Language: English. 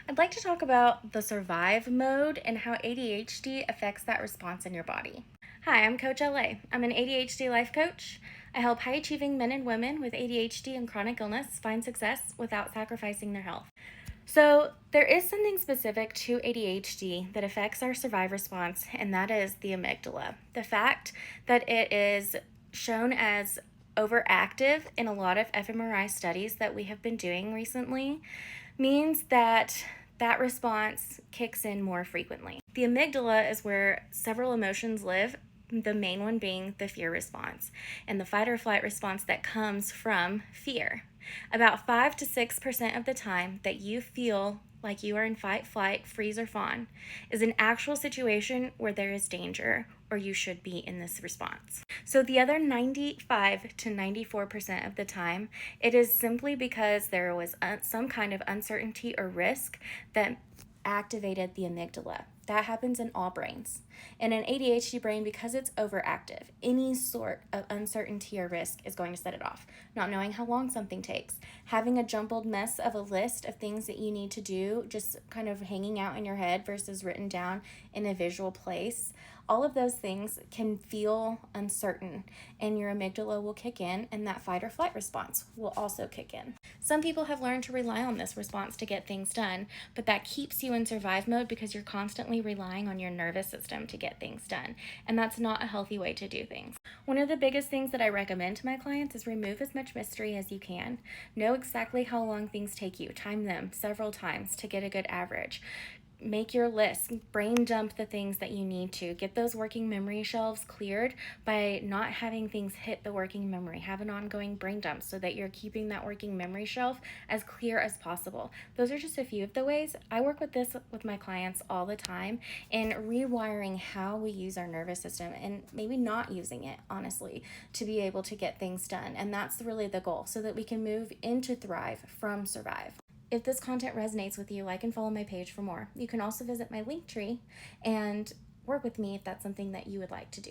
I'd like to talk about the survive mode and how ADHD affects that response in your body. Hi, I'm Coach LA. I'm an ADHD life coach. I help high achieving men and women with ADHD and chronic illness find success without sacrificing their health. So, there is something specific to ADHD that affects our survive response, and that is the amygdala. The fact that it is shown as overactive in a lot of fMRI studies that we have been doing recently means that that response kicks in more frequently. The amygdala is where several emotions live, the main one being the fear response and the fight or flight response that comes from fear. About 5 to 6% of the time that you feel like you are in fight, flight, freeze, or fawn is an actual situation where there is danger or you should be in this response. So the other 95 to 94% of the time, it is simply because there was some kind of uncertainty or risk that activated the amygdala. That happens in all brains. In an ADHD brain, because it's overactive, any sort of uncertainty or risk is going to set it off. Not knowing how long something takes, having a jumbled mess of a list of things that you need to do, just kind of hanging out in your head versus written down in a visual place. All of those things can feel uncertain, and your amygdala will kick in, and that fight or flight response will also kick in. Some people have learned to rely on this response to get things done, but that keeps you in survive mode because you're constantly relying on your nervous system to get things done, and that's not a healthy way to do things. One of the biggest things that I recommend to my clients is remove as much mystery as you can. Know exactly how long things take you. Time them several times to get a good average. Make your list, brain dump the things that you need to. Get those working memory shelves cleared by not having things hit the working memory. Have an ongoing brain dump so that you're keeping that working memory shelf as clear as possible. Those are just a few of the ways. I work with this with my clients all the time in rewiring how we use our nervous system and maybe not using it, honestly, to be able to get things done. And that's really the goal so that we can move into thrive from survive. If this content resonates with you, like and follow my page for more. You can also visit my link tree and work with me if that's something that you would like to do.